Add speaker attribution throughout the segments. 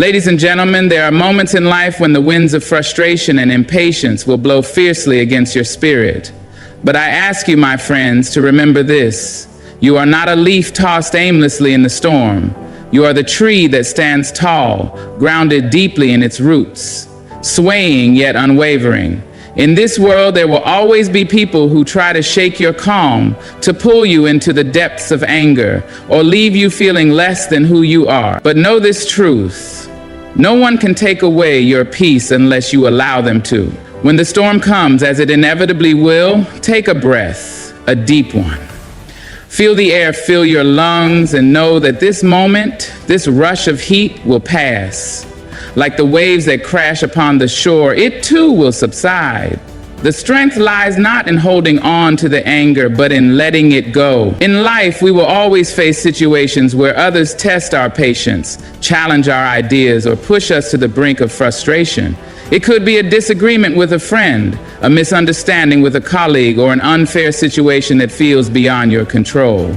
Speaker 1: Ladies and gentlemen, there are moments in life when the winds of frustration and impatience will blow fiercely against your spirit. But I ask you, my friends, to remember this. You are not a leaf tossed aimlessly in the storm. You are the tree that stands tall, grounded deeply in its roots, swaying yet unwavering. In this world, there will always be people who try to shake your calm, to pull you into the depths of anger, or leave you feeling less than who you are. But know this truth. No one can take away your peace unless you allow them to. When the storm comes, as it inevitably will, take a breath, a deep one. Feel the air fill your lungs and know that this moment, this rush of heat will pass. Like the waves that crash upon the shore, it too will subside. The strength lies not in holding on to the anger, but in letting it go. In life, we will always face situations where others test our patience, challenge our ideas, or push us to the brink of frustration. It could be a disagreement with a friend, a misunderstanding with a colleague, or an unfair situation that feels beyond your control.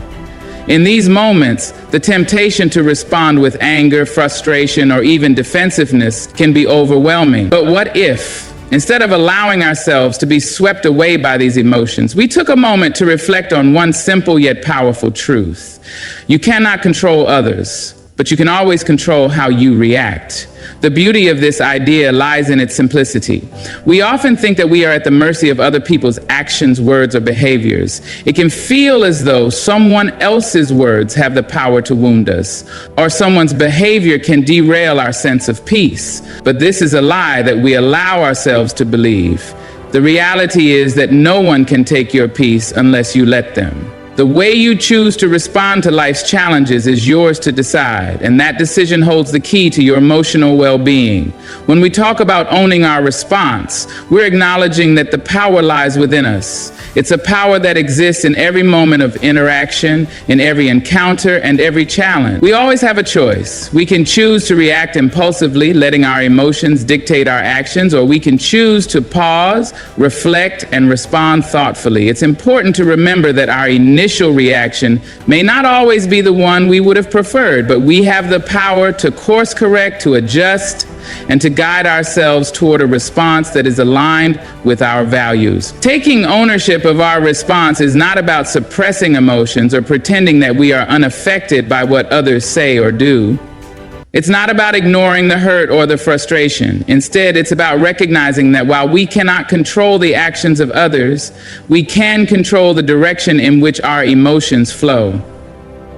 Speaker 1: In these moments, the temptation to respond with anger, frustration, or even defensiveness can be overwhelming. But what if, instead of allowing ourselves to be swept away by these emotions, we took a moment to reflect on one simple yet powerful truth? You cannot control others, but you can always control how you react. The beauty of this idea lies in its simplicity. We often think that we are at the mercy of other people's actions, words, or behaviors. It can feel as though someone else's words have the power to wound us, or someone's behavior can derail our sense of peace. But this is a lie that we allow ourselves to believe. The reality is that no one can take your peace unless you let them. The way you choose to respond to life's challenges is yours to decide, and that decision holds the key to your emotional well-being. When we talk about owning our response, we're acknowledging that the power lies within us. It's a power that exists in every moment of interaction, in every encounter, and every challenge. We always have a choice. We can choose to react impulsively, letting our emotions dictate our actions, or we can choose to pause, reflect, and respond thoughtfully. It's important to remember that our initial reaction may not always be the one we would have preferred, but we have the power to course correct, to adjust, and to guide ourselves toward a response that is aligned with our values. Taking ownership of our response is not about suppressing emotions or pretending that we are unaffected by what others say or do. It's not about ignoring the hurt or the frustration. Instead, it's about recognizing that while we cannot control the actions of others, we can control the direction in which our emotions flow.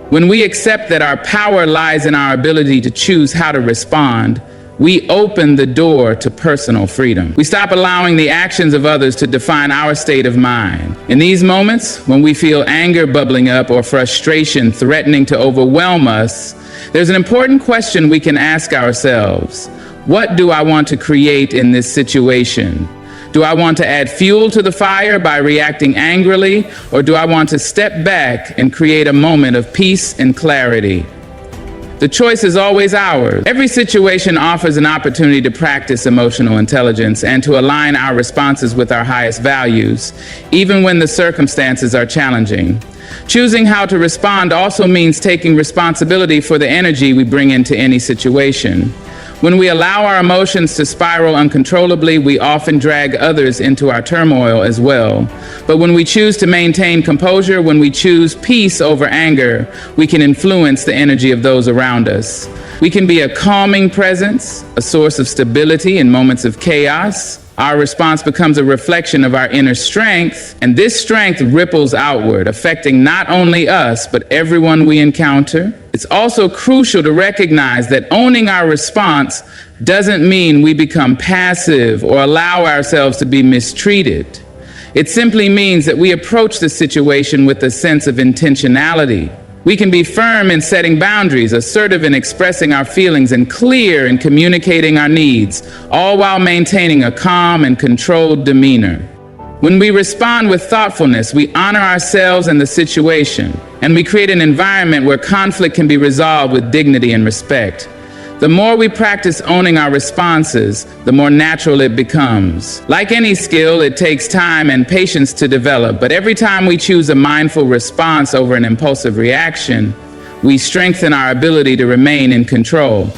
Speaker 1: When we accept that our power lies in our ability to choose how to respond, we open the door to personal freedom. We stop allowing the actions of others to define our state of mind. In these moments, when we feel anger bubbling up or frustration threatening to overwhelm us, there's an important question we can ask ourselves. What do I want to create in this situation? Do I want to add fuel to the fire by reacting angrily, or do I want to step back and create a moment of peace and clarity? The choice is always ours. Every situation offers an opportunity to practice emotional intelligence and to align our responses with our highest values, even when the circumstances are challenging. Choosing how to respond also means taking responsibility for the energy we bring into any situation. When we allow our emotions to spiral uncontrollably, we often drag others into our turmoil as well. But when we choose to maintain composure, when we choose peace over anger, we can influence the energy of those around us. We can be a calming presence, a source of stability in moments of chaos. Our response becomes a reflection of our inner strength, and this strength ripples outward, affecting not only us, but everyone we encounter. It's also crucial to recognize that owning our response doesn't mean we become passive or allow ourselves to be mistreated. It simply means that we approach the situation with a sense of intentionality. We can be firm in setting boundaries, assertive in expressing our feelings, and clear in communicating our needs, all while maintaining a calm and controlled demeanor. When we respond with thoughtfulness, we honor ourselves and the situation, and we create an environment where conflict can be resolved with dignity and respect. The more we practice owning our responses, the more natural it becomes. Like any skill, it takes time and patience to develop, but every time we choose a mindful response over an impulsive reaction, we strengthen our ability to remain in control.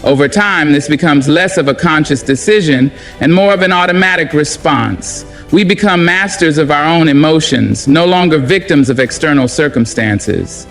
Speaker 1: Over time, this becomes less of a conscious decision and more of an automatic response. We become masters of our own emotions, no longer victims of external circumstances.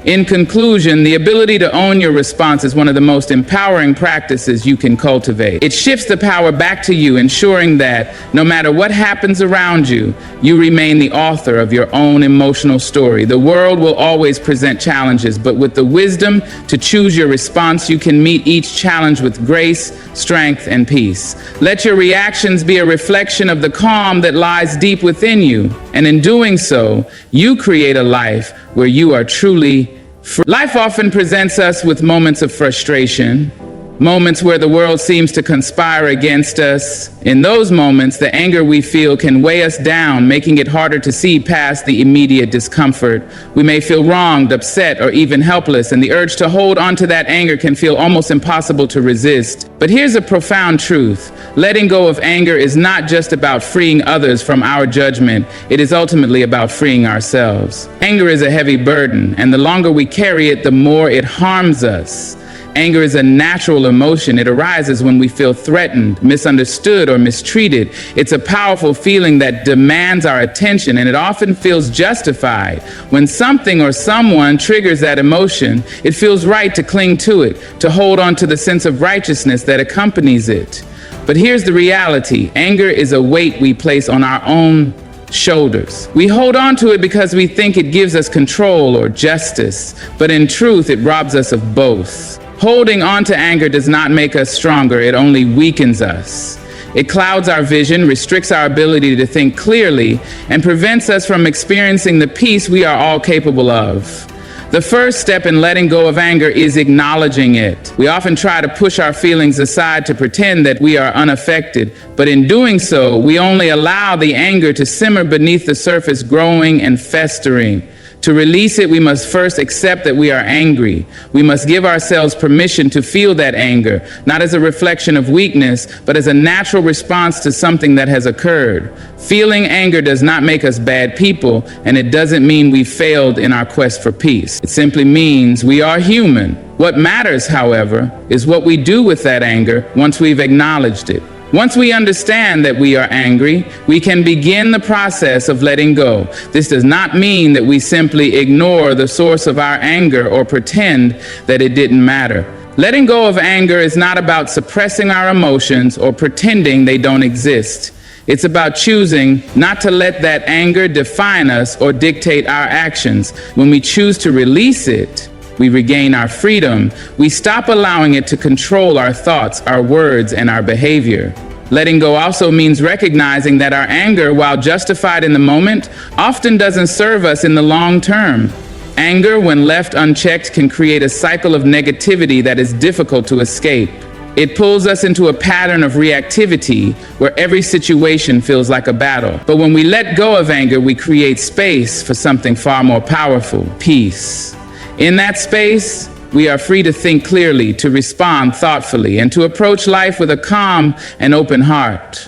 Speaker 1: In conclusion, the ability to own your response is one of the most empowering practices you can cultivate. It shifts the power back to you, ensuring that no matter what happens around you, you remain the author of your own emotional story. The world will always present challenges, but with the wisdom to choose your response, you can meet each challenge with grace, strength, and peace. Let your reactions be a reflection of the calm that lies deep within you, and in doing so, you create a life where you are truly free. Life often presents us with moments of frustration, moments where the world seems to conspire against us. In those moments, the anger we feel can weigh us down, making it harder to see past the immediate discomfort. We may feel wronged, upset, or even helpless, and the urge to hold onto that anger can feel almost impossible to resist. But here's a profound truth. Letting go of anger is not just about freeing others from our judgment. It is ultimately about freeing ourselves. Anger is a heavy burden, and the longer we carry it, the more it harms us. Anger is a natural emotion. It arises when we feel threatened, misunderstood, or mistreated. It's a powerful feeling that demands our attention, and it often feels justified. When something or someone triggers that emotion, it feels right to cling to it, to hold on to the sense of righteousness that accompanies it. But here's the reality. Anger is a weight we place on our own shoulders. We hold on to it because we think it gives us control or justice, but in truth, it robs us of both. Holding on to anger does not make us stronger, it only weakens us. It clouds our vision, restricts our ability to think clearly, and prevents us from experiencing the peace we are all capable of. The first step in letting go of anger is acknowledging it. We often try to push our feelings aside to pretend that we are unaffected, but in doing so, we only allow the anger to simmer beneath the surface, growing and festering. To release it, we must first accept that we are angry. We must give ourselves permission to feel that anger, not as a reflection of weakness, but as a natural response to something that has occurred. Feeling anger does not make us bad people, and it doesn't mean we failed in our quest for peace. It simply means we are human. What matters, however, is what we do with that anger once we've acknowledged it. Once we understand that we are angry, we can begin the process of letting go. This does not mean that we simply ignore the source of our anger or pretend that it didn't matter. Letting go of anger is not about suppressing our emotions or pretending they don't exist. It's about choosing not to let that anger define us or dictate our actions. When we choose to release it, we regain our freedom. We stop allowing it to control our thoughts, our words, and our behavior. Letting go also means recognizing that our anger, while justified in the moment, often doesn't serve us in the long term. Anger, when left unchecked, can create a cycle of negativity that is difficult to escape. It pulls us into a pattern of reactivity where every situation feels like a battle. But when we let go of anger, we create space for something far more powerful: peace. In that space, we are free to think clearly, to respond thoughtfully, and to approach life with a calm and open heart.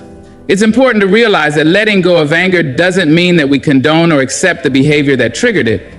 Speaker 1: It's important to realize that letting go of anger doesn't mean that we condone or accept the behavior that triggered it.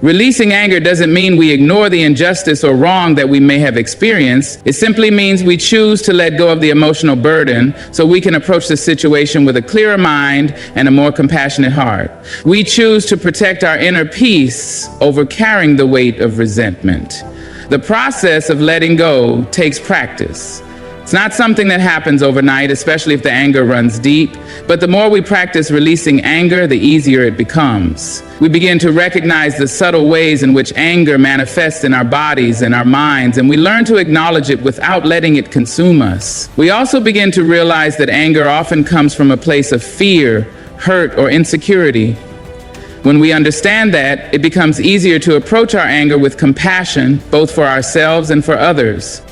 Speaker 1: Releasing anger doesn't mean we ignore the injustice or wrong that we may have experienced. It simply means we choose to let go of the emotional burden so we can approach the situation with a clearer mind and a more compassionate heart. We choose to protect our inner peace over carrying the weight of resentment. The process of letting go takes practice. It's not something that happens overnight, especially if the anger runs deep. But the more we practice releasing anger, the easier it becomes. We begin to recognize the subtle ways in which anger manifests in our bodies and our minds, and we learn to acknowledge it without letting it consume us. We also begin to realize that anger often comes from a place of fear, hurt, or insecurity. When we understand that, it becomes easier to approach our anger with compassion, both for ourselves and for others.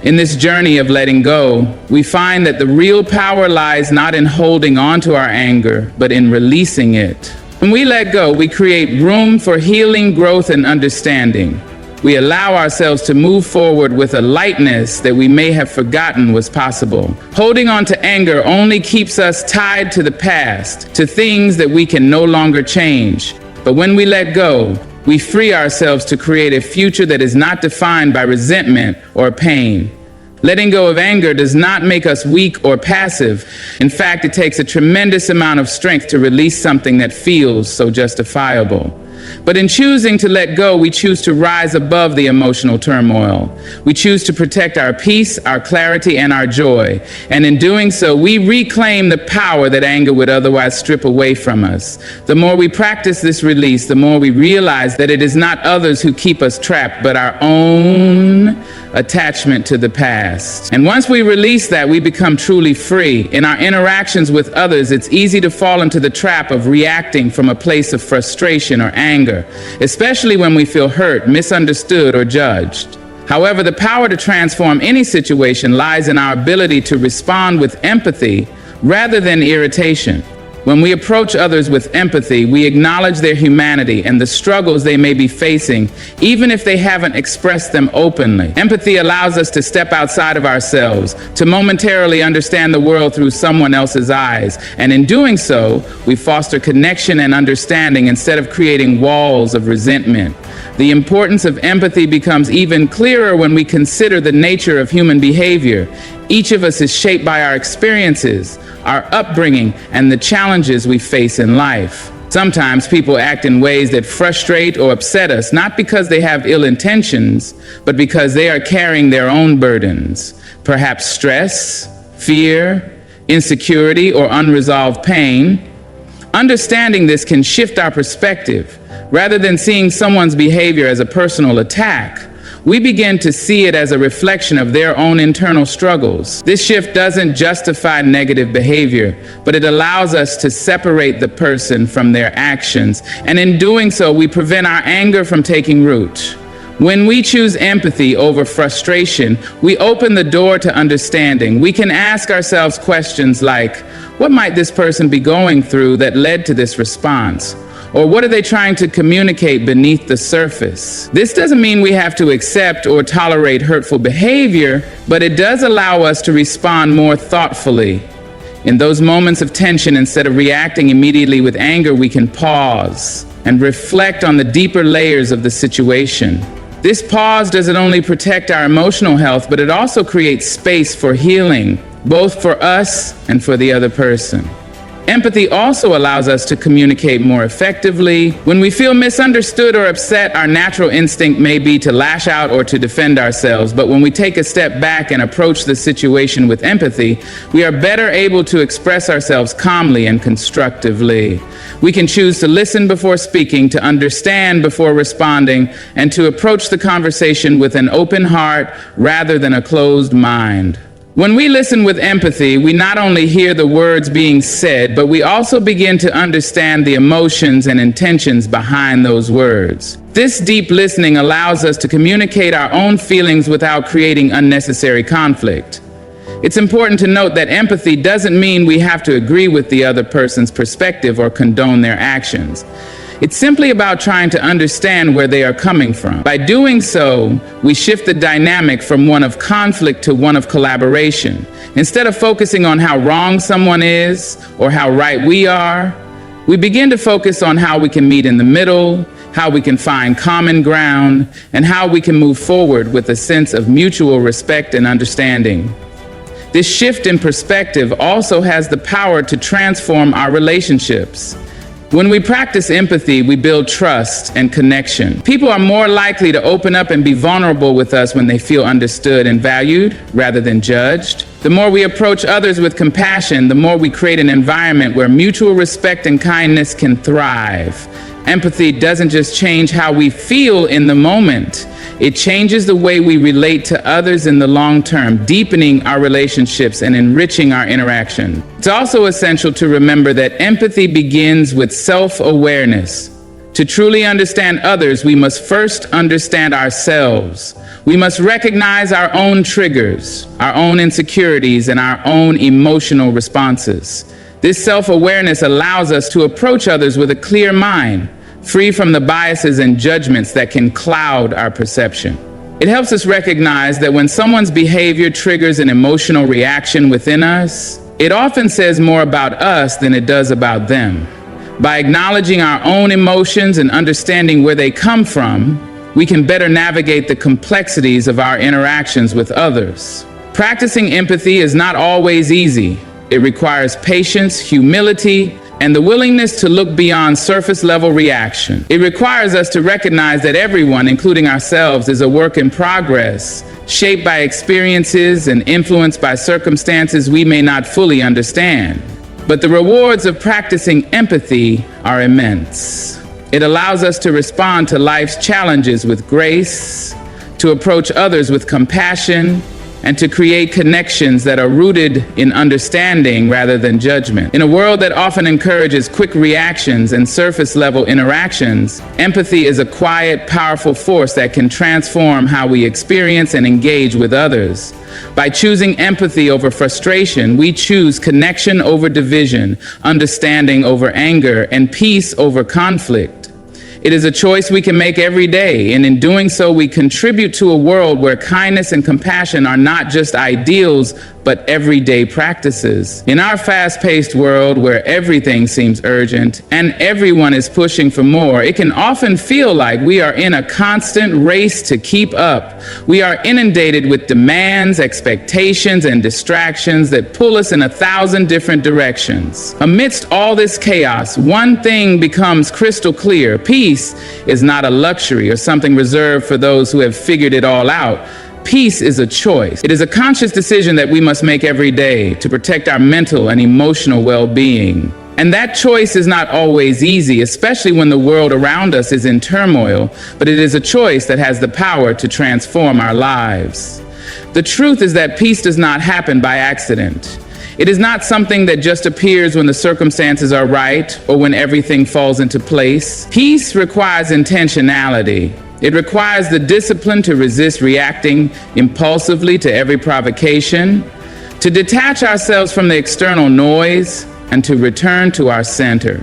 Speaker 1: In this journey of letting go, we find that the real power lies not in holding on to our anger, but in releasing it. When we let go, we create room for healing, growth, and understanding. We allow ourselves to move forward with a lightness that we may have forgotten was possible. Holding on to anger only keeps us tied to the past, to things that we can no longer change. But when we let go, we free ourselves to create a future that is not defined by resentment or pain. Letting go of anger does not make us weak or passive. In fact, it takes a tremendous amount of strength to release something that feels so justifiable. But in choosing to let go, we choose to rise above the emotional turmoil. We choose to protect our peace, our clarity, and our joy. And in doing so, we reclaim the power that anger would otherwise strip away from us. The more we practice this release, the more we realize that it is not others who keep us trapped, but our own attachment to the past. And once we release that, we become truly free. In our interactions with others, it's easy to fall into the trap of reacting from a place of frustration or anger, especially when we feel hurt, misunderstood, or judged. However, the power to transform any situation lies in our ability to respond with empathy rather than irritation. When we approach others with empathy, we acknowledge their humanity and the struggles they may be facing, even if they haven't expressed them openly. Empathy allows us to step outside of ourselves, to momentarily understand the world through someone else's eyes, and in doing so, we foster connection and understanding instead of creating walls of resentment. The importance of empathy becomes even clearer when we consider the nature of human behavior. Each of us is shaped by our experiences, our upbringing, and the challenges we face in life. Sometimes people act in ways that frustrate or upset us, not because they have ill intentions, but because they are carrying their own burdens, perhaps stress, fear, insecurity, or unresolved pain. Understanding this can shift our perspective. Rather than seeing someone's behavior as a personal attack, we begin to see it as a reflection of their own internal struggles. This shift doesn't justify negative behavior, but it allows us to separate the person from their actions, and in doing so, we prevent our anger from taking root. When we choose empathy over frustration, we open the door to understanding. We can ask ourselves questions like, what might this person be going through that led to this response? Or what are they trying to communicate beneath the surface? This doesn't mean we have to accept or tolerate hurtful behavior, but it does allow us to respond more thoughtfully. In those moments of tension, instead of reacting immediately with anger, we can pause and reflect on the deeper layers of the situation. This pause doesn't only protect our emotional health, but it also creates space for healing, both for us and for the other person. Empathy also allows us to communicate more effectively. When we feel misunderstood or upset, our natural instinct may be to lash out or to defend ourselves. But when we take a step back and approach the situation with empathy, we are better able to express ourselves calmly and constructively. We can choose to listen before speaking, to understand before responding, and to approach the conversation with an open heart rather than a closed mind. When we listen with empathy, we not only hear the words being said, but we also begin to understand the emotions and intentions behind those words. This deep listening allows us to communicate our own feelings without creating unnecessary conflict. It's important to note that empathy doesn't mean we have to agree with the other person's perspective or condone their actions. It's simply about trying to understand where they are coming from. By doing so, we shift the dynamic from one of conflict to one of collaboration. Instead of focusing on how wrong someone is or how right we are, we begin to focus on how we can meet in the middle, how we can find common ground, and how we can move forward with a sense of mutual respect and understanding. This shift in perspective also has the power to transform our relationships. When we practice empathy, we build trust and connection. People are more likely to open up and be vulnerable with us when they feel understood and valued rather than judged. The more we approach others with compassion, the more we create an environment where mutual respect and kindness can thrive. Empathy doesn't just change how we feel in the moment. It changes the way we relate to others in the long term, deepening our relationships and enriching our interaction. It's also essential to remember that empathy begins with self-awareness. To truly understand others, we must first understand ourselves. We must recognize our own triggers, our own insecurities, and our own emotional responses. This self-awareness allows us to approach others with a clear mind, free from the biases and judgments that can cloud our perception. It helps us recognize that when someone's behavior triggers an emotional reaction within us, it often says more about us than it does about them. By acknowledging our own emotions and understanding where they come from, we can better navigate the complexities of our interactions with others. Practicing empathy is not always easy. It requires patience, humility, and the willingness to look beyond surface-level reaction. It requires us to recognize that everyone, including ourselves, is a work in progress, shaped by experiences and influenced by circumstances we may not fully understand. But the rewards of practicing empathy are immense. It allows us to respond to life's challenges with grace, to approach others with compassion, and to create connections that are rooted in understanding rather than judgment. In a world that often encourages quick reactions and surface-level interactions, empathy is a quiet, powerful force that can transform how we experience and engage with others. By choosing empathy over frustration, we choose connection over division, understanding over anger, and peace over conflict. It is a choice we can make every day, and in doing so, we contribute to a world where kindness and compassion are not just ideals, but everyday practices. In our fast-paced world where everything seems urgent and everyone is pushing for more, it can often feel like we are in a constant race to keep up. We are inundated with demands, expectations, and distractions that pull us in 1,000 different directions. Amidst all this chaos, one thing becomes crystal clear: peace is not a luxury or something reserved for those who have figured it all out. Peace is a choice. It is a conscious decision that we must make every day to protect our mental and emotional well-being. And that choice is not always easy, especially when the world around us is in turmoil, but it is a choice that has the power to transform our lives. The truth is that peace does not happen by accident. It is not something that just appears when the circumstances are right or when everything falls into place. Peace requires intentionality. It requires the discipline to resist reacting impulsively to every provocation, to detach ourselves from the external noise, and to return to our center.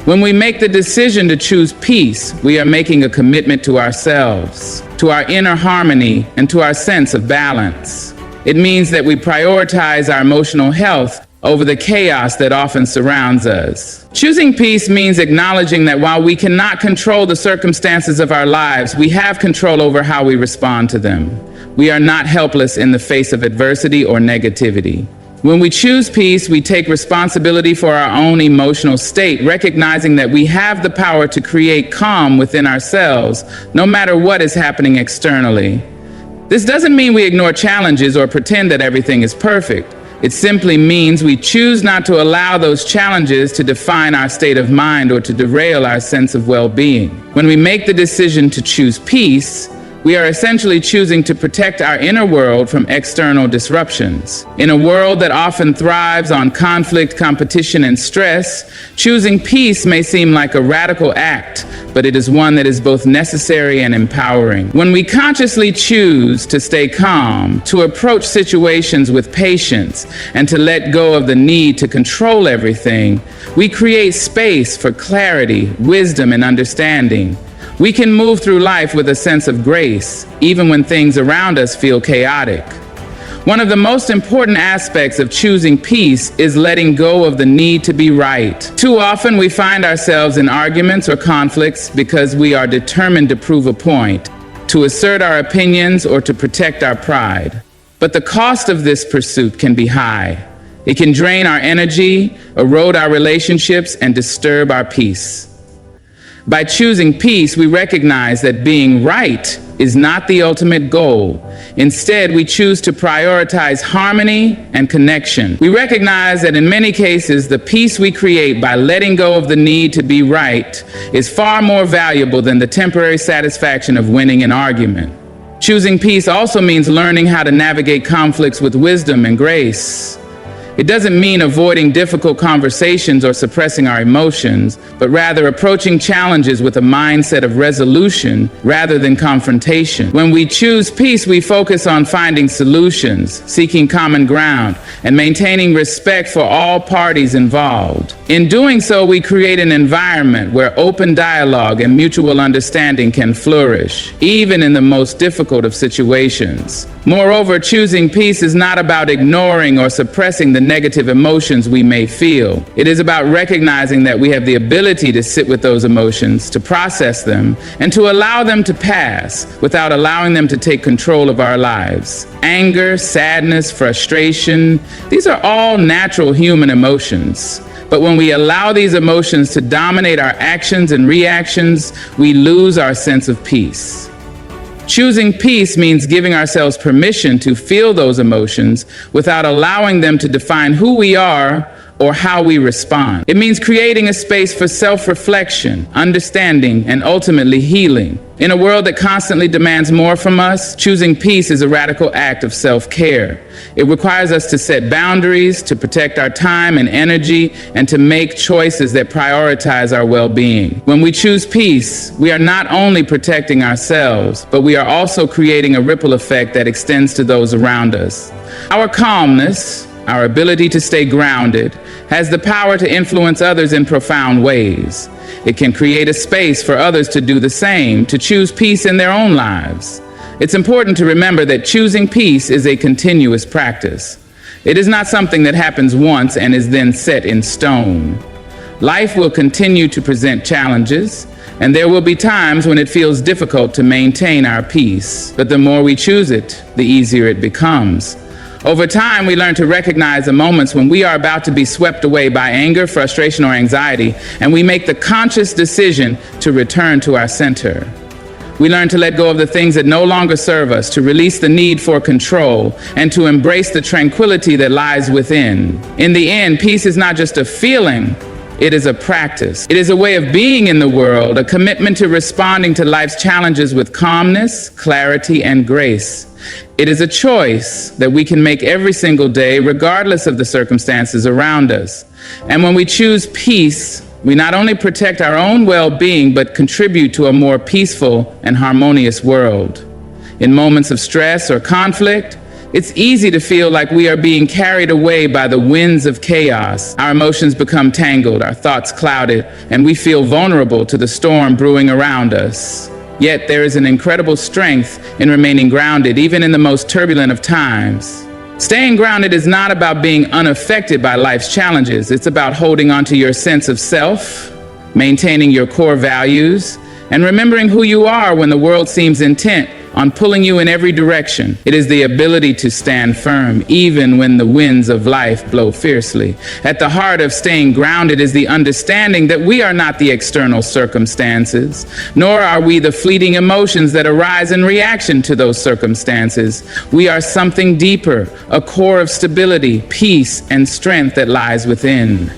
Speaker 1: When we make the decision to choose peace, we are making a commitment to ourselves, to our inner harmony, and to our sense of balance. It means that we prioritize our emotional health over the chaos that often surrounds us. Choosing peace means acknowledging that while we cannot control the circumstances of our lives, we have control over how we respond to them. We are not helpless in the face of adversity or negativity. When we choose peace, we take responsibility for our own emotional state, recognizing that we have the power to create calm within ourselves, no matter what is happening externally. This doesn't mean we ignore challenges or pretend that everything is perfect. It simply means we choose not to allow those challenges to define our state of mind or to derail our sense of well-being. When we make the decision to choose peace, we are essentially choosing to protect our inner world from external disruptions. In a world that often thrives on conflict, competition, and stress, choosing peace may seem like a radical act, but it is one that is both necessary and empowering. When we consciously choose to stay calm, to approach situations with patience, and to let go of the need to control everything, we create space for clarity, wisdom, and understanding. We can move through life with a sense of grace, even when things around us feel chaotic. One of the most important aspects of choosing peace is letting go of the need to be right. Too often we find ourselves in arguments or conflicts because we are determined to prove a point, to assert our opinions, or to protect our pride. But the cost of this pursuit can be high. It can drain our energy, erode our relationships, and disturb our peace. By choosing peace, we recognize that being right is not the ultimate goal. Instead, we choose to prioritize harmony and connection. We recognize that in many cases, the peace we create by letting go of the need to be right is far more valuable than the temporary satisfaction of winning an argument. Choosing peace also means learning how to navigate conflicts with wisdom and grace. It doesn't mean avoiding difficult conversations or suppressing our emotions, but rather approaching challenges with a mindset of resolution rather than confrontation. When we choose peace, we focus on finding solutions, seeking common ground, and maintaining respect for all parties involved. In doing so, we create an environment where open dialogue and mutual understanding can flourish, even in the most difficult of situations. Moreover, choosing peace is not about ignoring or suppressing the negative emotions we may feel. It is about recognizing that we have the ability to sit with those emotions, to process them, and to allow them to pass without allowing them to take control of our lives. Anger, sadness, frustration, these are all natural human emotions. But when we allow these emotions to dominate our actions and reactions, we lose our sense of peace. Choosing peace means giving ourselves permission to feel those emotions without allowing them to define who we are or how we respond. It means creating a space for self-reflection, understanding, and ultimately healing. In a world that constantly demands more from us, choosing peace is a radical act of self-care. It requires us to set boundaries, to protect our time and energy, and to make choices that prioritize our well-being. When we choose peace, we are not only protecting ourselves, but we are also creating a ripple effect that extends to those around us. Our calmness, our ability to stay grounded, has the power to influence others in profound ways. It can create a space for others to do the same, to choose peace in their own lives. It's important to remember that choosing peace is a continuous practice. It is not something that happens once and is then set in stone. Life will continue to present challenges, and there will be times when it feels difficult to maintain our peace. But the more we choose it, the easier it becomes. Over time, we learn to recognize the moments when we are about to be swept away by anger, frustration, or anxiety, and we make the conscious decision to return to our center. We learn to let go of the things that no longer serve us, to release the need for control, and to embrace the tranquility that lies within. In the end, peace is not just a feeling, it is a practice. It is a way of being in the world, a commitment to responding to life's challenges with calmness, clarity, and grace. It is a choice that we can make every single day, regardless of the circumstances around us. And when we choose peace, we not only protect our own well-being, but contribute to a more peaceful and harmonious world. In moments of stress or conflict, it's easy to feel like we are being carried away by the winds of chaos. Our emotions become tangled, our thoughts clouded, and we feel vulnerable to the storm brewing around us. Yet there is an incredible strength in remaining grounded, even in the most turbulent of times. Staying grounded is not about being unaffected by life's challenges. It's about holding on to your sense of self, maintaining your core values, and remembering who you are when the world seems intent on pulling you in every direction. It is the ability to stand firm, even when the winds of life blow fiercely. At the heart of staying grounded is the understanding that we are not the external circumstances, nor are we the fleeting emotions that arise in reaction to those circumstances. We are something deeper, a core of stability, peace, and strength that lies within.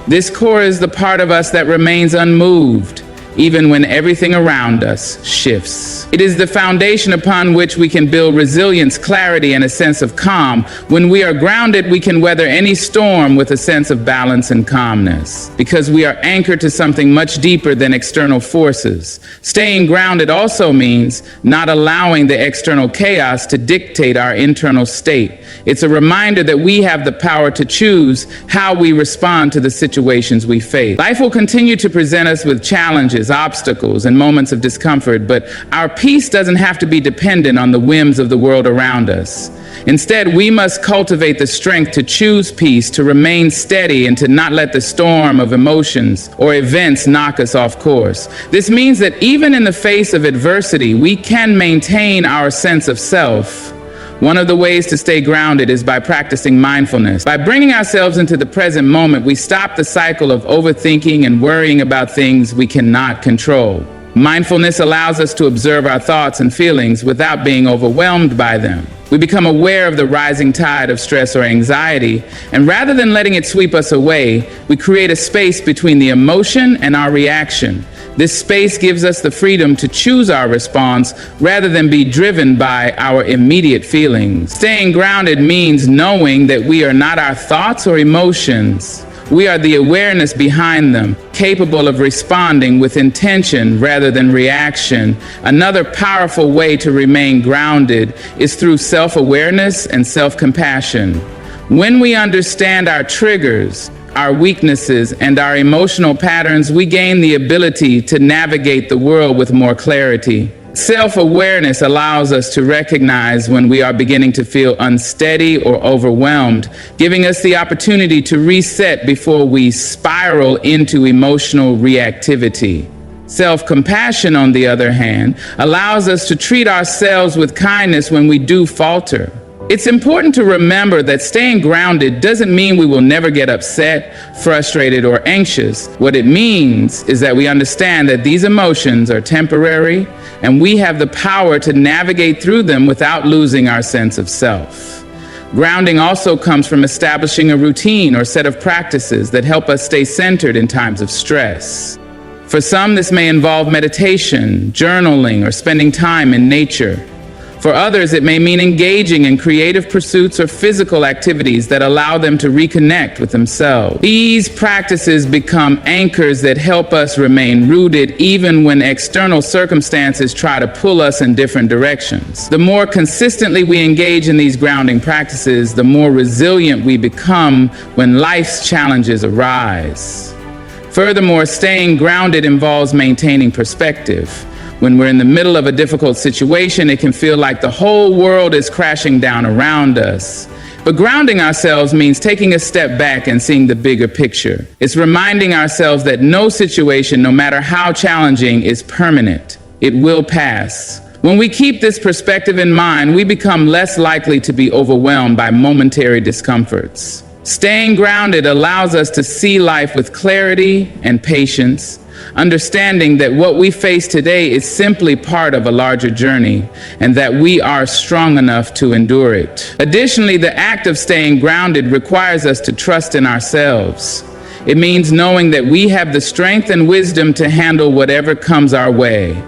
Speaker 1: This core is the part of us that remains unmoved, even when everything around us shifts. It is the foundation upon which we can build resilience, clarity, and a sense of calm. When we are grounded, we can weather any storm with a sense of balance and calmness, because we are anchored to something much deeper than external forces. Staying grounded also means not allowing the external chaos to dictate our internal state. It's a reminder that we have the power to choose how we respond to the situations we face. Life will continue to present us with challenges, obstacles, and moments of discomfort, but our peace doesn't have to be dependent on the whims of the world around us. Instead, we must cultivate the strength to choose peace, to remain steady, and to not let the storm of emotions or events knock us off course. This means that even in the face of adversity, we can maintain our sense of self. One of the ways to stay grounded is by practicing mindfulness. By bringing ourselves into the present moment, we stop the cycle of overthinking and worrying about things we cannot control. Mindfulness allows us to observe our thoughts and feelings without being overwhelmed by them. We become aware of the rising tide of stress or anxiety, and rather than letting it sweep us away, we create a space between the emotion and our reaction. This space gives us the freedom to choose our response rather than be driven by our immediate feelings. Staying grounded means knowing that we are not our thoughts or emotions. We are the awareness behind them, capable of responding with intention rather than reaction. Another powerful way to remain grounded is through self-awareness and self-compassion. When we understand our triggers, our weaknesses, and our emotional patterns, we gain the ability to navigate the world with more clarity. Self-awareness allows us to recognize when we are beginning to feel unsteady or overwhelmed, giving us the opportunity to reset before we spiral into emotional reactivity. Self-compassion, on the other hand, allows us to treat ourselves with kindness when we do falter. It's important to remember that staying grounded doesn't mean we will never get upset, frustrated, or anxious. What it means is that we understand that these emotions are temporary and we have the power to navigate through them without losing our sense of self. Grounding also comes from establishing a routine or set of practices that help us stay centered in times of stress. For some, this may involve meditation, journaling, or spending time in nature. For others, it may mean engaging in creative pursuits or physical activities that allow them to reconnect with themselves. These practices become anchors that help us remain rooted even when external circumstances try to pull us in different directions. The more consistently we engage in these grounding practices, the more resilient we become when life's challenges arise. Furthermore, staying grounded involves maintaining perspective. When we're in the middle of a difficult situation, it can feel like the whole world is crashing down around us. But grounding ourselves means taking a step back and seeing the bigger picture. It's reminding ourselves that no situation, no matter how challenging, is permanent. It will pass. When we keep this perspective in mind, we become less likely to be overwhelmed by momentary discomforts. Staying grounded allows us to see life with clarity and patience, understanding that what we face today is simply part of a larger journey and that we are strong enough to endure it. Additionally, the act of staying grounded requires us to trust in ourselves. It means knowing that we have the strength and wisdom to handle whatever comes our way.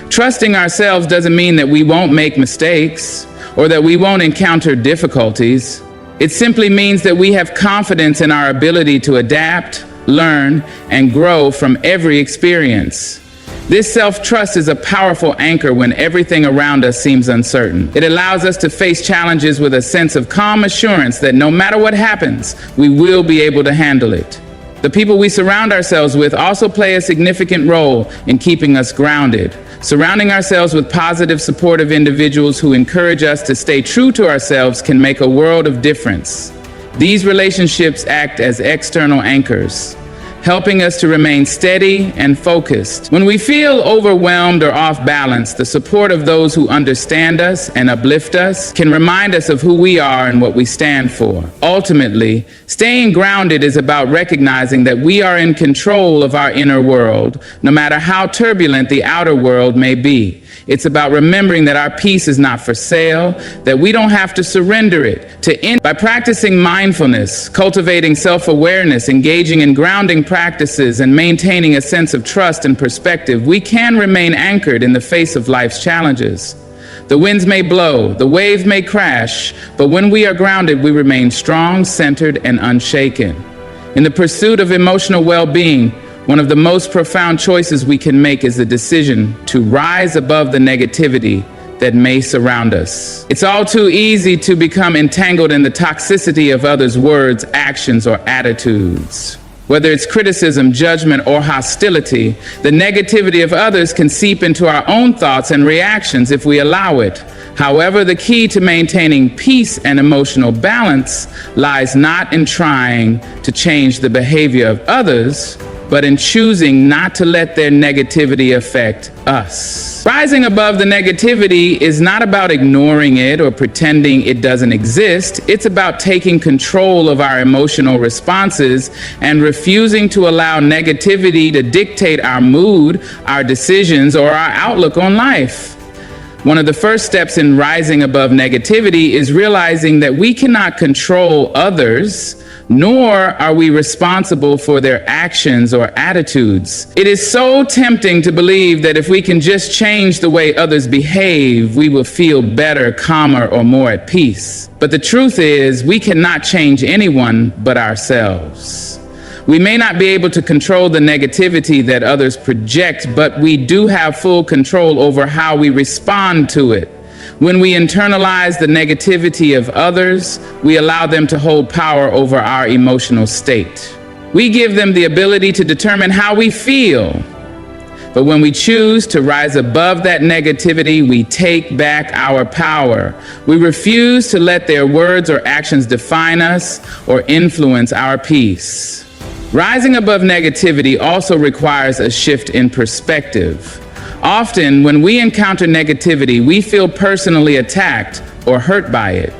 Speaker 1: Trusting ourselves doesn't mean that we won't make mistakes or that we won't encounter difficulties. It simply means that we have confidence in our ability to adapt, learn, and grow from every experience. This self-trust is a powerful anchor when everything around us seems uncertain. It allows us to face challenges with a sense of calm assurance that no matter what happens, we will be able to handle it. The people we surround ourselves with also play a significant role in keeping us grounded. Surrounding ourselves with positive, supportive individuals who encourage us to stay true to ourselves can make a world of difference. These relationships act as external anchors, helping us to remain steady and focused. When we feel overwhelmed or off balance, the support of those who understand us and uplift us can remind us of who we are and what we stand for. Ultimately, staying grounded is about recognizing that we are in control of our inner world, no matter how turbulent the outer world may be. It's about remembering that our peace is not for sale, that we don't have to surrender it to end. By practicing mindfulness, cultivating self-awareness, engaging in grounding practices, and maintaining a sense of trust and perspective, we can remain anchored in the face of life's challenges. The winds may blow, the waves may crash, but when we are grounded, we remain strong, centered, and unshaken. In the pursuit of emotional well-being, one of the most profound choices we can make is the decision to rise above the negativity that may surround us. It's all too easy to become entangled in the toxicity of others' words, actions, or attitudes. Whether it's criticism, judgment, or hostility, the negativity of others can seep into our own thoughts and reactions if we allow it. However, the key to maintaining peace and emotional balance lies not in trying to change the behavior of others, but in choosing not to let their negativity affect us. Rising above the negativity is not about ignoring it or pretending it doesn't exist. It's about taking control of our emotional responses and refusing to allow negativity to dictate our mood, our decisions, or our outlook on life. One of the first steps in rising above negativity is realizing that we cannot control others, nor are we responsible for their actions or attitudes. It is so tempting to believe that if we can just change the way others behave, we will feel better, calmer, or more at peace. But the truth is, we cannot change anyone but ourselves. We may not be able to control the negativity that others project, but we do have full control over how we respond to it. When we internalize the negativity of others, we allow them to hold power over our emotional state. We give them the ability to determine how we feel. But when we choose to rise above that negativity, we take back our power. We refuse to let their words or actions define us or influence our peace. Rising above negativity also requires a shift in perspective. Often, when we encounter negativity, we feel personally attacked or hurt by it.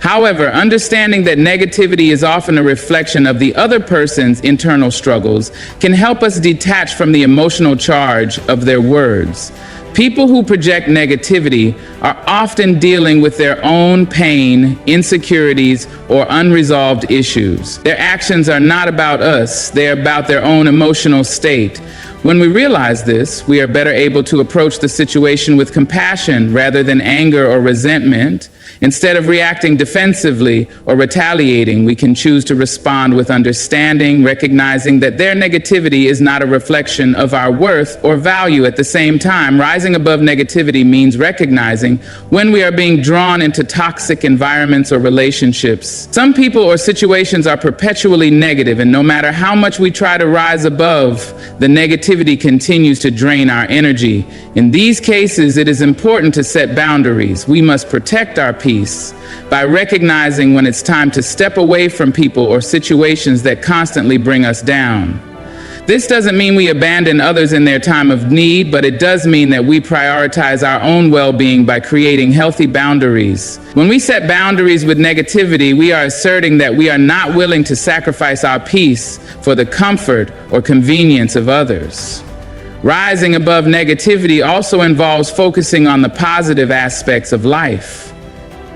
Speaker 1: However, understanding that negativity is often a reflection of the other person's internal struggles can help us detach from the emotional charge of their words. People who project negativity are often dealing with their own pain, insecurities, or unresolved issues. Their actions are not about us, they are about their own emotional state. When we realize this, we are better able to approach the situation with compassion rather than anger or resentment. Instead of reacting defensively or retaliating, we can choose to respond with understanding, recognizing that their negativity is not a reflection of our worth or value. At the same time, rising above negativity means recognizing when we are being drawn into toxic environments or relationships. Some people or situations are perpetually negative, and no matter how much we try to rise above, the negativity continues to drain our energy. In these cases, it is important to set boundaries. We must protect our peace by recognizing when it's time to step away from people or situations that constantly bring us down. This doesn't mean we abandon others in their time of need, but it does mean that we prioritize our own well-being by creating healthy boundaries. When we set boundaries with negativity, we are asserting that we are not willing to sacrifice our peace for the comfort or convenience of others. Rising above negativity also involves focusing on the positive aspects of life.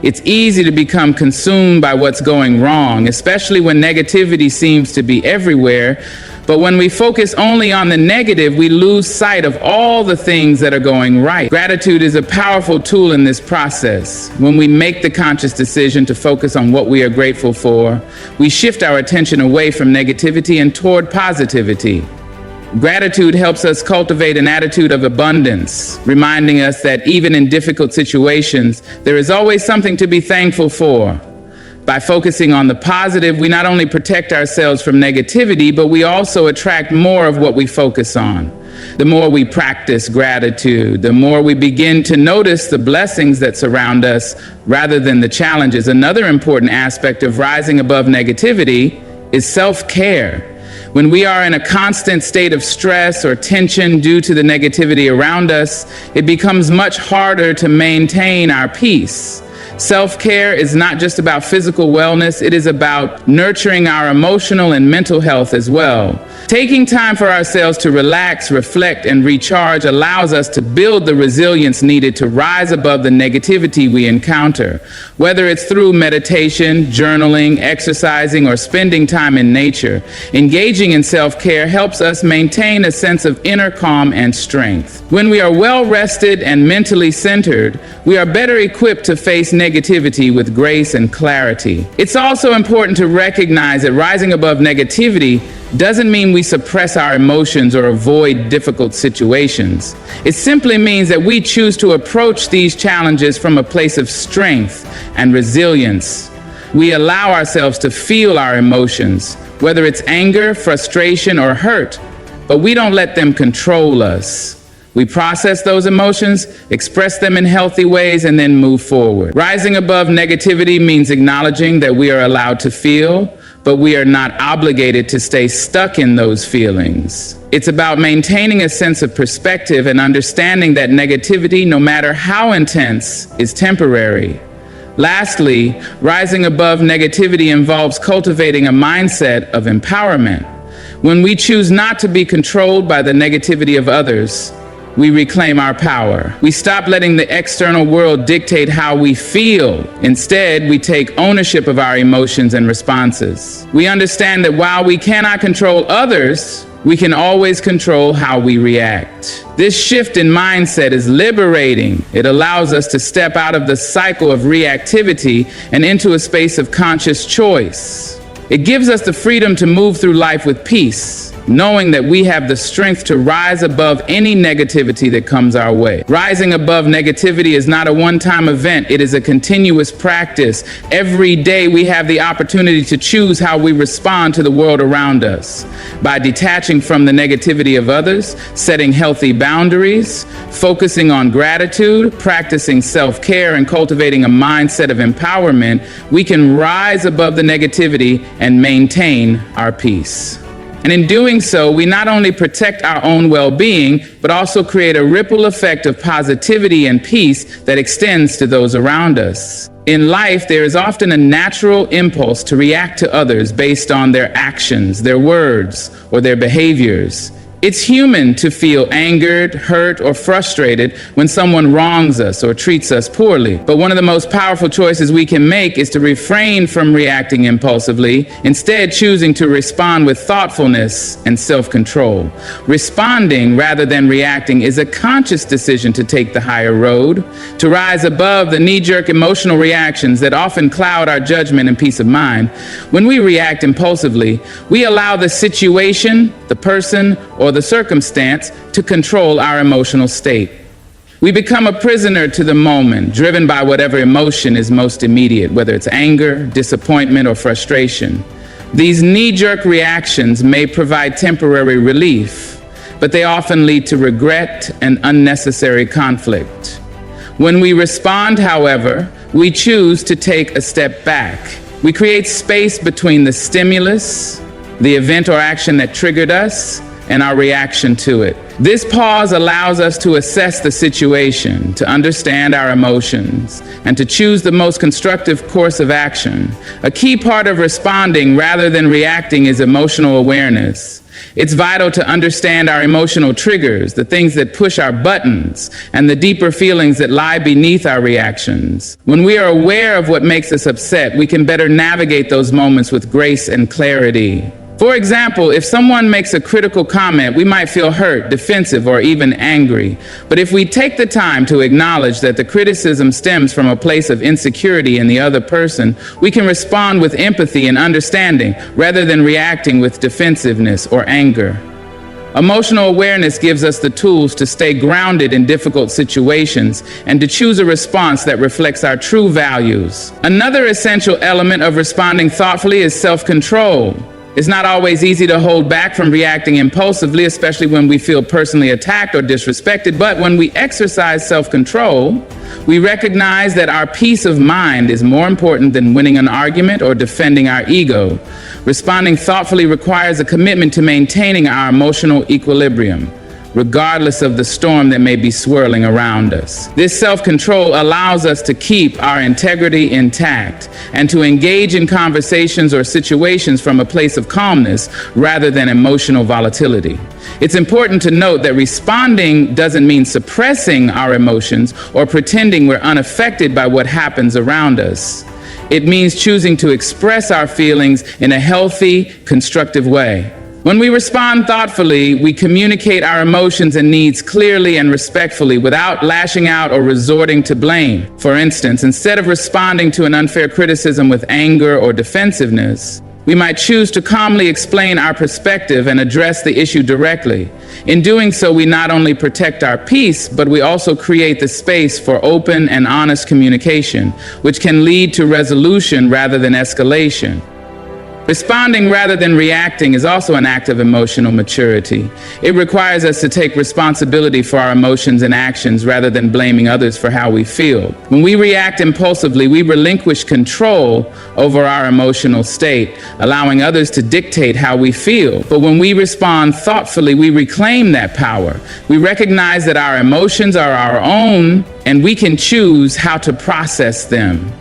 Speaker 1: It's easy to become consumed by what's going wrong, especially when negativity seems to be everywhere. But when we focus only on the negative, we lose sight of all the things that are going right. Gratitude is a powerful tool in this process. When we make the conscious decision to focus on what we are grateful for, we shift our attention away from negativity and toward positivity. Gratitude helps us cultivate an attitude of abundance, reminding us that even in difficult situations, there is always something to be thankful for. By focusing on the positive, we not only protect ourselves from negativity, but we also attract more of what we focus on. The more we practice gratitude, the more we begin to notice the blessings that surround us rather than the challenges. Another important aspect of rising above negativity is self-care. When we are in a constant state of stress or tension due to the negativity around us, it becomes much harder to maintain our peace. Self-care is not just about physical wellness, it is about nurturing our emotional and mental health as well. Taking time for ourselves to relax, reflect, and recharge allows us to build the resilience needed to rise above the negativity we encounter. Whether it's through meditation, journaling, exercising, or spending time in nature, engaging in self-care helps us maintain a sense of inner calm and strength. When we are well rested and mentally centered, we are better equipped to face negativity with grace and clarity. It's also important to recognize that rising above negativity doesn't mean we suppress our emotions or avoid difficult situations. It simply means that we choose to approach these challenges from a place of strength and resilience. We allow ourselves to feel our emotions, whether it's anger, frustration, or hurt, but we don't let them control us. We process those emotions, express them in healthy ways, and then move forward. Rising above negativity means acknowledging that we are allowed to feel, but we are not obligated to stay stuck in those feelings. It's about maintaining a sense of perspective and understanding that negativity, no matter how intense, is temporary. Lastly, rising above negativity involves cultivating a mindset of empowerment. When we choose not to be controlled by the negativity of others, we reclaim our power. We stop letting the external world dictate how we feel. Instead, we take ownership of our emotions and responses. We understand that while we cannot control others, we can always control how we react. This shift in mindset is liberating. It allows us to step out of the cycle of reactivity and into a space of conscious choice. It gives us the freedom to move through life with peace, knowing that we have the strength to rise above any negativity that comes our way. Rising above negativity is not a one-time event. It is a continuous practice. Every day we have the opportunity to choose how we respond to the world around us. By detaching from the negativity of others, setting healthy boundaries, focusing on gratitude, practicing self-care, and cultivating a mindset of empowerment, we can rise above the negativity and maintain our peace. And in doing so, we not only protect our own well-being, but also create a ripple effect of positivity and peace that extends to those around us. In life, there is often a natural impulse to react to others based on their actions, their words, or their behaviors. It's human to feel angered, hurt, or frustrated when someone wrongs us or treats us poorly. But one of the most powerful choices we can make is to refrain from reacting impulsively, instead choosing to respond with thoughtfulness and self-control. Responding rather than reacting is a conscious decision to take the higher road, to rise above the knee-jerk emotional reactions that often cloud our judgment and peace of mind. When we react impulsively, we allow the situation, the person, or the circumstance to control our emotional state. We become a prisoner to the moment, driven by whatever emotion is most immediate, whether it's anger, disappointment, or frustration. These knee-jerk reactions may provide temporary relief, but they often lead to regret and unnecessary conflict. When we respond, however, we choose to take a step back. We create space between the stimulus, the event or action that triggered us, and our reaction to it. This pause allows us to assess the situation, to understand our emotions, and to choose the most constructive course of action. A key part of responding rather than reacting is emotional awareness. It's vital to understand our emotional triggers, the things that push our buttons, and the deeper feelings that lie beneath our reactions. When we are aware of what makes us upset, we can better navigate those moments with grace and clarity. For example, if someone makes a critical comment, we might feel hurt, defensive, or even angry. But if we take the time to acknowledge that the criticism stems from a place of insecurity in the other person, we can respond with empathy and understanding rather than reacting with defensiveness or anger. Emotional awareness gives us the tools to stay grounded in difficult situations and to choose a response that reflects our true values. Another essential element of responding thoughtfully is self-control. It's not always easy to hold back from reacting impulsively, especially when we feel personally attacked or disrespected. But when we exercise self-control, we recognize that our peace of mind is more important than winning an argument or defending our ego. Responding thoughtfully requires a commitment to maintaining our emotional equilibrium, regardless of the storm that may be swirling around us. This self-control allows us to keep our integrity intact and to engage in conversations or situations from a place of calmness rather than emotional volatility. It's important to note that responding doesn't mean suppressing our emotions or pretending we're unaffected by what happens around us. It means choosing to express our feelings in a healthy, constructive way. When we respond thoughtfully, we communicate our emotions and needs clearly and respectfully without lashing out or resorting to blame. For instance, instead of responding to an unfair criticism with anger or defensiveness, we might choose to calmly explain our perspective and address the issue directly. In doing so, we not only protect our peace, but we also create the space for open and honest communication, which can lead to resolution rather than escalation. Responding rather than reacting is also an act of emotional maturity. It requires us to take responsibility for our emotions and actions rather than blaming others for how we feel. When we react impulsively, we relinquish control over our emotional state, allowing others to dictate how we feel. But when we respond thoughtfully, we reclaim that power. We recognize that our emotions are our own, and we can choose how to process them.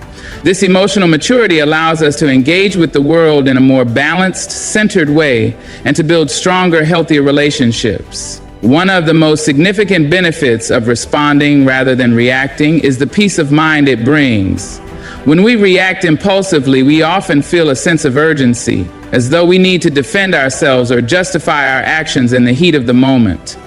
Speaker 1: This emotional maturity allows us to engage with the world in a more balanced, centered way and to build stronger, healthier relationships. One of the most significant benefits of responding rather than reacting is the peace of mind it brings. When we react impulsively, we often feel a sense of urgency, as though we need to defend ourselves or justify our actions in the heat of the moment.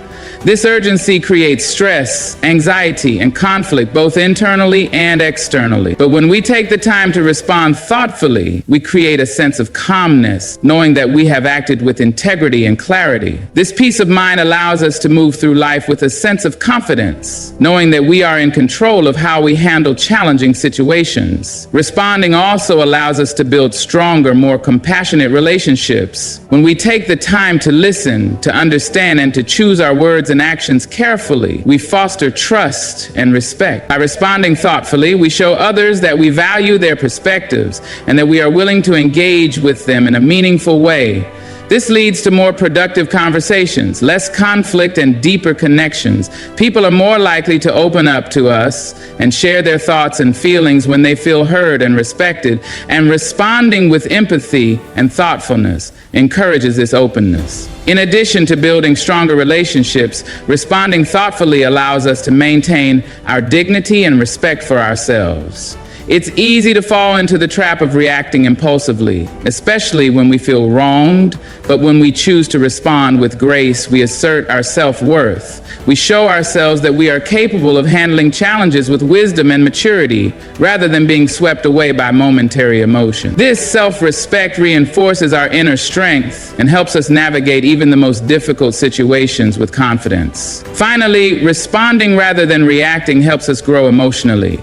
Speaker 1: This urgency creates stress, anxiety, and conflict both internally and externally. But when we take the time to respond thoughtfully, we create a sense of calmness, knowing that we have acted with integrity and clarity. This peace of mind allows us to move through life with a sense of confidence, knowing that we are in control of how we handle challenging situations. Responding also allows us to build stronger, more compassionate relationships. When we take the time to listen, to understand, and to choose our words and actions carefully, we foster trust and respect. By responding thoughtfully, we show others that we value their perspectives and that we are willing to engage with them in a meaningful way. This leads to more productive conversations, less conflict, and deeper connections. People are more likely to open up to us and share their thoughts and feelings when they feel heard and respected, and responding with empathy and thoughtfulness encourages this openness. In addition to building stronger relationships, responding thoughtfully allows us to maintain our dignity and respect for ourselves. It's easy to fall into the trap of reacting impulsively, especially when we feel wronged, but when we choose to respond with grace, we assert our self-worth. We show ourselves that we are capable of handling challenges with wisdom and maturity, rather than being swept away by momentary emotion. This self-respect reinforces our inner strength and helps us navigate even the most difficult situations with confidence. Finally, responding rather than reacting helps us grow emotionally.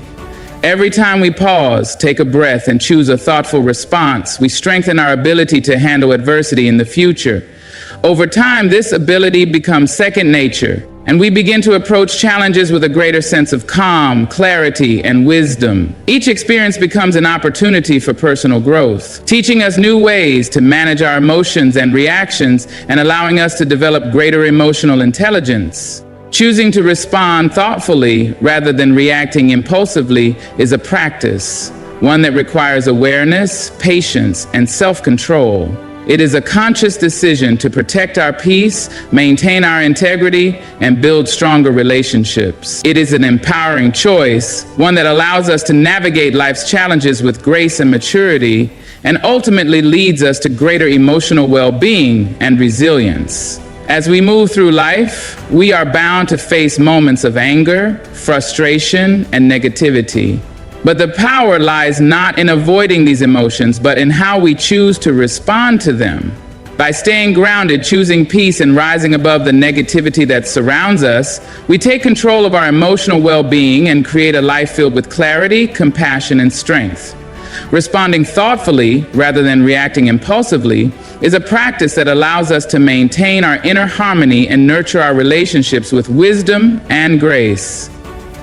Speaker 1: Every time we pause, take a breath, and choose a thoughtful response, we strengthen our ability to handle adversity in the future. Over time, this ability becomes second nature, and we begin to approach challenges with a greater sense of calm, clarity, and wisdom. Each experience becomes an opportunity for personal growth, teaching us new ways to manage our emotions and reactions, and allowing us to develop greater emotional intelligence. Choosing to respond thoughtfully rather than reacting impulsively is a practice, one that requires awareness, patience, and self-control. It is a conscious decision to protect our peace, maintain our integrity, and build stronger relationships. It is an empowering choice, one that allows us to navigate life's challenges with grace and maturity, and ultimately leads us to greater emotional well-being and resilience. As we move through life, we are bound to face moments of anger, frustration, and negativity. But the power lies not in avoiding these emotions, but in how we choose to respond to them. By staying grounded, choosing peace, and rising above the negativity that surrounds us, we take control of our emotional well-being and create a life filled with clarity, compassion, and strength. Responding thoughtfully rather than reacting impulsively is a practice that allows us to maintain our inner harmony and nurture our relationships with wisdom and grace.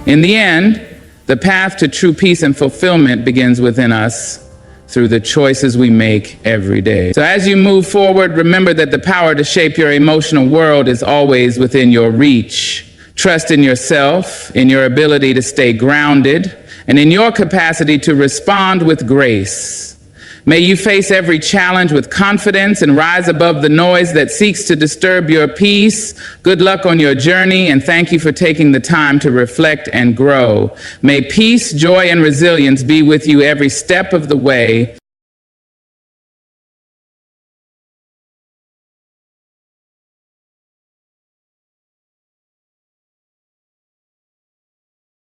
Speaker 1: In the end, the path to true peace and fulfillment begins within us through the choices we make every day. So as you move forward, remember that the power to shape your emotional world is always within your reach. Trust in yourself, in your ability to stay grounded, and in your capacity to respond with grace. May you face every challenge with confidence and rise above the noise that seeks to disturb your peace. Good luck on your journey, and thank you for taking the time to reflect and grow. May peace, joy, and resilience be with you every step of the way.